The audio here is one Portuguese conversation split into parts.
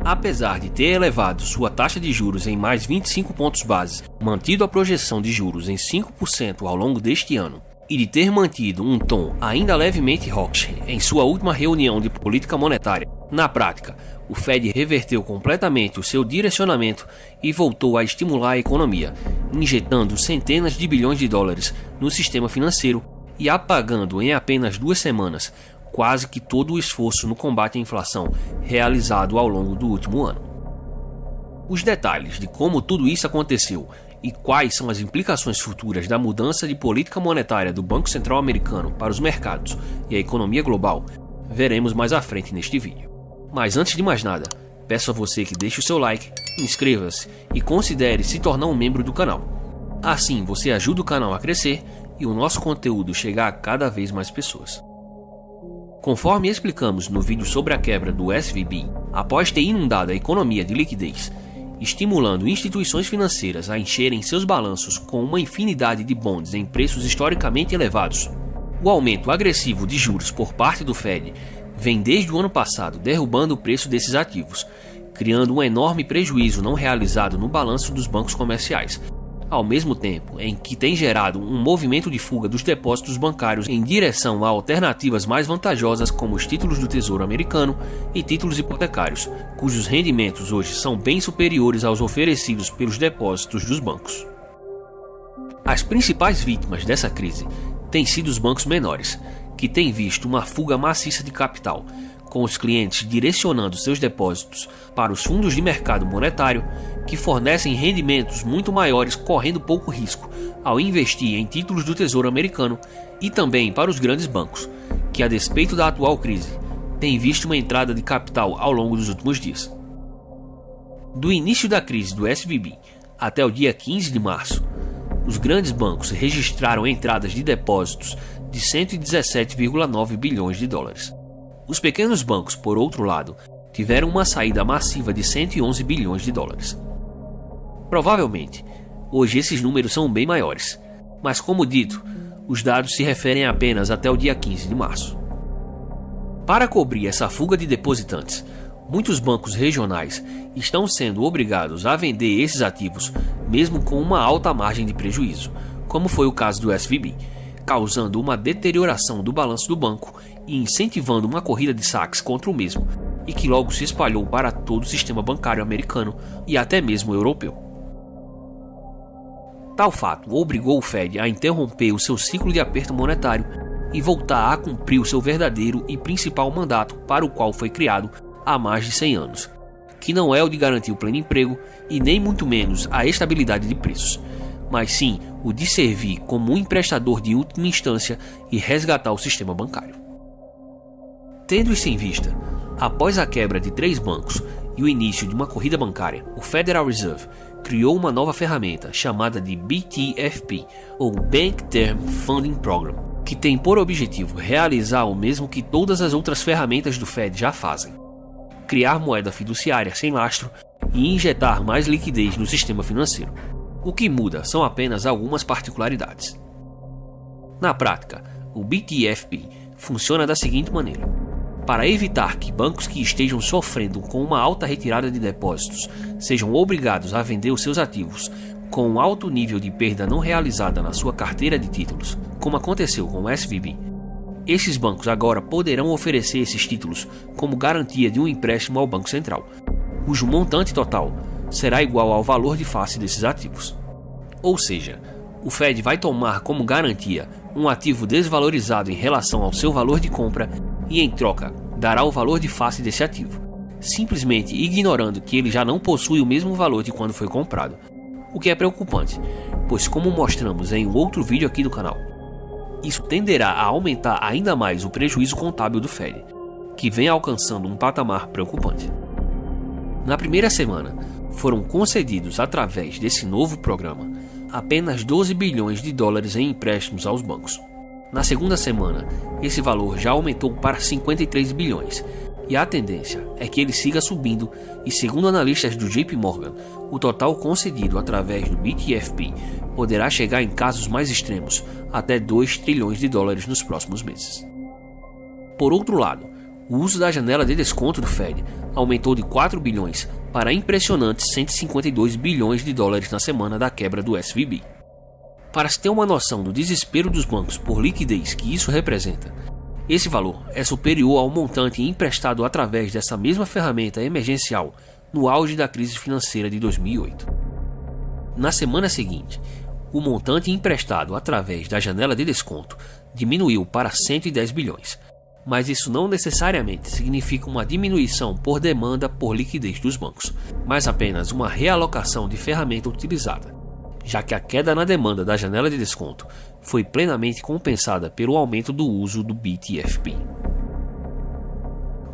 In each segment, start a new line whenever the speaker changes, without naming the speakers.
Apesar de ter elevado sua taxa de juros em mais 25 pontos base, mantido a projeção de juros em 5% ao longo deste ano, e de ter mantido um tom ainda levemente hawkish em sua última reunião de política monetária, na prática, o Fed reverteu completamente o seu direcionamento e voltou a estimular a economia, injetando centenas de bilhões de dólares no sistema financeiro e apagando em apenas 2 semanas quase que todo o esforço no combate à inflação realizado ao longo do último ano. Os detalhes de como tudo isso aconteceu e quais são as implicações futuras da mudança de política monetária do Banco Central Americano para os mercados e a economia global, veremos mais à frente neste vídeo. Mas antes de mais nada, peço a você que deixe o seu like, inscreva-se e considere se tornar um membro do canal. Assim você ajuda o canal a crescer e o nosso conteúdo chegar a cada vez mais pessoas. Conforme explicamos no vídeo sobre a quebra do SVB, após ter inundado a economia de liquidez, estimulando instituições financeiras a encherem seus balanços com uma infinidade de bonds em preços historicamente elevados, o aumento agressivo de juros por parte do Fed vem desde o ano passado derrubando o preço desses ativos, criando um enorme prejuízo não realizado no balanço dos bancos comerciais, ao mesmo tempo em que tem gerado um movimento de fuga dos depósitos bancários em direção a alternativas mais vantajosas como os títulos do Tesouro Americano e títulos hipotecários, cujos rendimentos hoje são bem superiores aos oferecidos pelos depósitos dos bancos. As principais vítimas dessa crise têm sido os bancos menores, que têm visto uma fuga maciça de capital, com os clientes direcionando seus depósitos para os fundos de mercado monetário, que fornecem rendimentos muito maiores correndo pouco risco ao investir em títulos do Tesouro Americano, e também para os grandes bancos, que a despeito da atual crise, têm visto uma entrada de capital ao longo dos últimos dias. Do início da crise do SVB até o dia 15 de março, os grandes bancos registraram entradas de depósitos de 117,9 bilhões de dólares. Os pequenos bancos, por outro lado, tiveram uma saída massiva de 111 bilhões de dólares. Provavelmente, hoje esses números são bem maiores, mas como dito, os dados se referem apenas até o dia 15 de março. Para cobrir essa fuga de depositantes, muitos bancos regionais estão sendo obrigados a vender esses ativos mesmo com uma alta margem de prejuízo, como foi o caso do SVB, causando uma deterioração do balanço do banco e incentivando uma corrida de saques contra o mesmo, e que logo se espalhou para todo o sistema bancário americano e até mesmo europeu. Tal fato obrigou o Fed a interromper o seu ciclo de aperto monetário e voltar a cumprir o seu verdadeiro e principal mandato para o qual foi criado há mais de 100 anos, que não é o de garantir o pleno emprego e nem muito menos a estabilidade de preços, mas sim o de servir como um emprestador de última instância e resgatar o sistema bancário. Tendo isso em vista, após a quebra de 3 bancos e o início de uma corrida bancária, o Federal Reserve criou uma nova ferramenta chamada de BTFP, ou Bank Term Funding Program, que tem por objetivo realizar o mesmo que todas as outras ferramentas do Fed já fazem: criar moeda fiduciária sem lastro e injetar mais liquidez no sistema financeiro. O que muda são apenas algumas particularidades. Na prática, o BTFP funciona da seguinte maneira: para evitar que bancos que estejam sofrendo com uma alta retirada de depósitos sejam obrigados a vender os seus ativos com um alto nível de perda não realizada na sua carteira de títulos, como aconteceu com o SVB, esses bancos agora poderão oferecer esses títulos como garantia de um empréstimo ao Banco Central, cujo montante total será igual ao valor de face desses ativos. Ou seja, o Fed vai tomar como garantia um ativo desvalorizado em relação ao seu valor de compra e, em troca, dará o valor de face desse ativo, simplesmente ignorando que ele já não possui o mesmo valor de quando foi comprado, o que é preocupante, pois, como mostramos em um outro vídeo aqui do canal, isso tenderá a aumentar ainda mais o prejuízo contábil do Fed, que vem alcançando um patamar preocupante. Na primeira semana, foram concedidos através desse novo programa apenas 12 bilhões de dólares em empréstimos aos bancos. Na segunda semana, esse valor já aumentou para 53 bilhões, e a tendência é que ele siga subindo, e segundo analistas do JP Morgan, o total concedido através do BTFP poderá chegar em casos mais extremos até 2 trilhões de dólares nos próximos meses. Por outro lado, o uso da janela de desconto do Fed aumentou de 4 bilhões para impressionantes 152 bilhões de dólares na semana da quebra do SVB. Para se ter uma noção do desespero dos bancos por liquidez que isso representa, esse valor é superior ao montante emprestado através dessa mesma ferramenta emergencial no auge da crise financeira de 2008. Na semana seguinte, o montante emprestado através da janela de desconto diminuiu para 110 bilhões, mas isso não necessariamente significa uma diminuição por demanda por liquidez dos bancos, mas apenas uma realocação de ferramenta utilizada, já que a queda na demanda da janela de desconto foi plenamente compensada pelo aumento do uso do BTFP.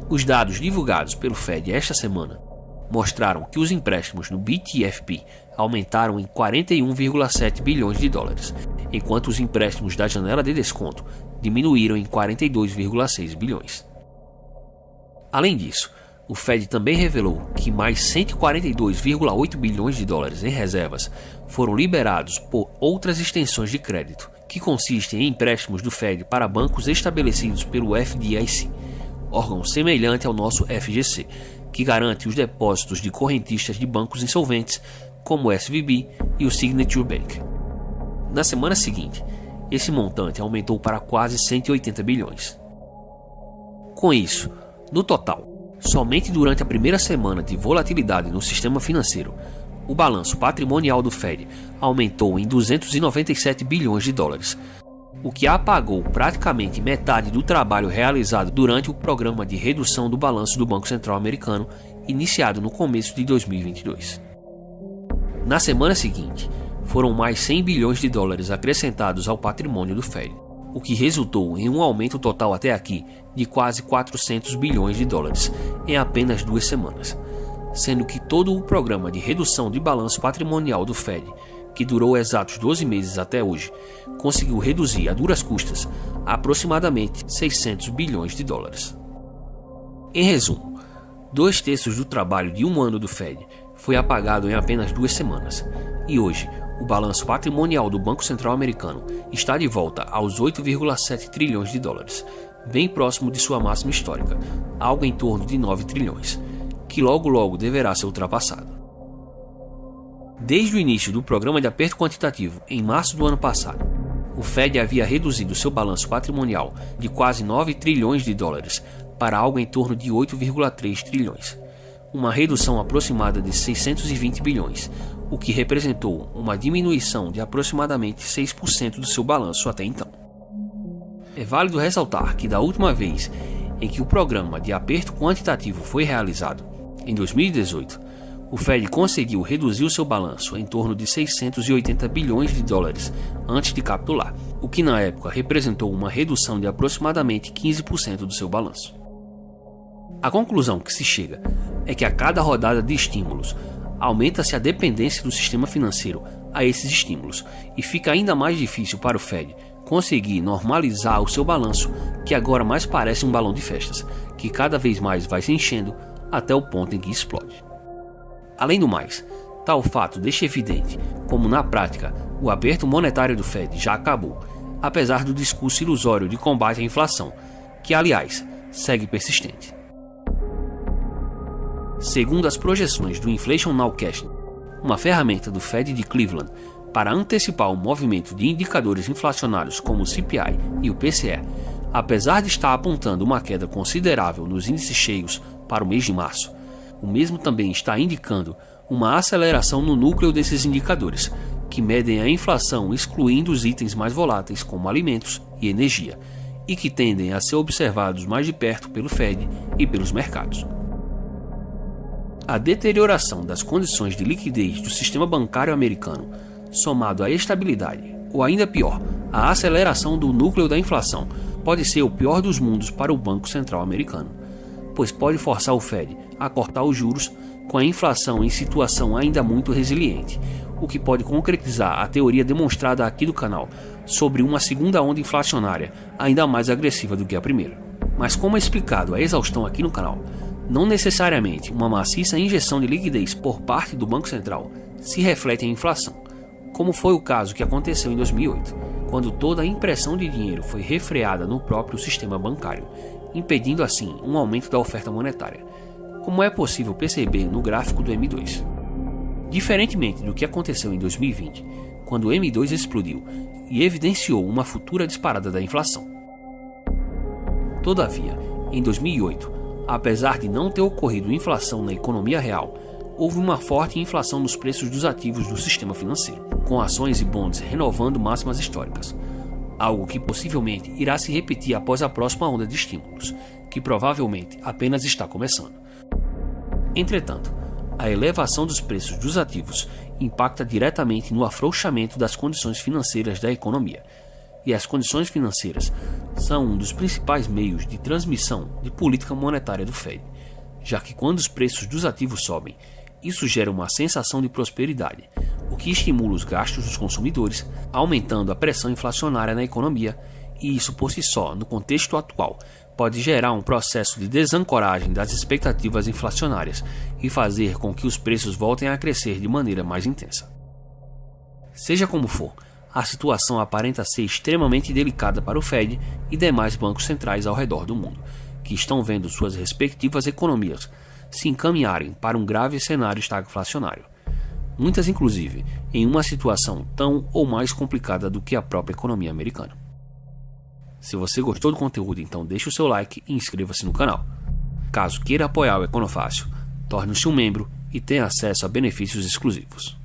Os dados divulgados pelo Fed esta semana mostraram que os empréstimos no BTFP aumentaram em 41,7 bilhões de dólares, enquanto os empréstimos da janela de desconto diminuíram em 42,6 bilhões. Além disso, o Fed também revelou que mais 142,8 bilhões de dólares em reservas foram liberados por outras extensões de crédito, que consistem em empréstimos do Fed para bancos estabelecidos pelo FDIC, órgão semelhante ao nosso FGC, que garante os depósitos de correntistas de bancos insolventes como o SVB e o Signature Bank. Na semana seguinte, esse montante aumentou para quase 180 bilhões. Com isso, no total, somente durante a primeira semana de volatilidade no sistema financeiro, o balanço patrimonial do Fed aumentou em 297 bilhões de dólares, o que apagou praticamente metade do trabalho realizado durante o programa de redução do balanço do Banco Central Americano, iniciado no começo de 2022. Na semana seguinte, foram mais 100 bilhões de dólares acrescentados ao patrimônio do Fed, o que resultou em um aumento total até aqui de quase 400 bilhões de dólares em apenas 2 semanas, sendo que todo o programa de redução de balanço patrimonial do Fed, que durou exatos 12 meses até hoje, conseguiu reduzir a duras custas aproximadamente 600 bilhões de dólares. Em resumo, 2/3 do trabalho de um ano do Fed foi apagado em apenas 2 semanas, e hoje o balanço patrimonial do Banco Central Americano está de volta aos 8,7 trilhões de dólares, bem próximo de sua máxima histórica, algo em torno de 9 trilhões, que logo deverá ser ultrapassado. Desde o início do programa de aperto quantitativo, em março do ano passado, o Fed havia reduzido seu balanço patrimonial de quase 9 trilhões de dólares para algo em torno de 8,3 trilhões, uma redução aproximada de 620 bilhões, o que representou uma diminuição de aproximadamente 6% do seu balanço até então. É válido ressaltar que da última vez em que o programa de aperto quantitativo foi realizado, em 2018, o Fed conseguiu reduzir o seu balanço em torno de 680 bilhões de dólares antes de capitular, o que na época representou uma redução de aproximadamente 15% do seu balanço. A conclusão que se chega é que a cada rodada de estímulos, aumenta-se a dependência do sistema financeiro a esses estímulos e fica ainda mais difícil para o Fed conseguir normalizar o seu balanço, que agora mais parece um balão de festas, que cada vez mais vai se enchendo até o ponto em que explode. Além do mais, tal fato deixa evidente como na prática o aperto monetário do Fed já acabou, apesar do discurso ilusório de combate à inflação, que aliás segue persistente. Segundo as projeções do Inflation Nowcast, uma ferramenta do Fed de Cleveland para antecipar o movimento de indicadores inflacionários como o CPI e o PCE, apesar de estar apontando uma queda considerável nos índices cheios para o mês de março, o mesmo também está indicando uma aceleração no núcleo desses indicadores, que medem a inflação excluindo os itens mais voláteis como alimentos e energia, e que tendem a ser observados mais de perto pelo Fed e pelos mercados. A deterioração das condições de liquidez do sistema bancário americano, somado à estabilidade, ou ainda pior, à aceleração do núcleo da inflação, pode ser o pior dos mundos para o Banco Central americano, pois pode forçar o Fed a cortar os juros com a inflação em situação ainda muito resiliente, o que pode concretizar a teoria demonstrada aqui do canal sobre uma segunda onda inflacionária ainda mais agressiva do que a primeira. Mas como é explicado a exaustão aqui no canal, não necessariamente uma maciça injeção de liquidez por parte do Banco Central se reflete em inflação, como foi o caso que aconteceu em 2008, quando toda a impressão de dinheiro foi refreada no próprio sistema bancário, impedindo assim um aumento da oferta monetária, como é possível perceber no gráfico do M2. Diferentemente do que aconteceu em 2020, quando o M2 explodiu e evidenciou uma futura disparada da inflação. Todavia, em 2008, apesar de não ter ocorrido inflação na economia real, houve uma forte inflação nos preços dos ativos do sistema financeiro, com ações e bonds renovando máximas históricas, algo que possivelmente irá se repetir após a próxima onda de estímulos, que provavelmente apenas está começando. Entretanto, a elevação dos preços dos ativos impacta diretamente no afrouxamento das condições financeiras da economia, e as condições financeiras são um dos principais meios de transmissão de política monetária do Fed, já que quando os preços dos ativos sobem, isso gera uma sensação de prosperidade, o que estimula os gastos dos consumidores, aumentando a pressão inflacionária na economia, e isso por si só, no contexto atual, pode gerar um processo de desancoragem das expectativas inflacionárias e fazer com que os preços voltem a crescer de maneira mais intensa. Seja como for, a situação aparenta ser extremamente delicada para o Fed e demais bancos centrais ao redor do mundo, que estão vendo suas respectivas economias se encaminharem para um grave cenário estagflacionário, muitas inclusive em uma situação tão ou mais complicada do que a própria economia americana. Se você gostou do conteúdo, então deixe o seu like e inscreva-se no canal. Caso queira apoiar o Econofácil, torne-se um membro e tenha acesso a benefícios exclusivos.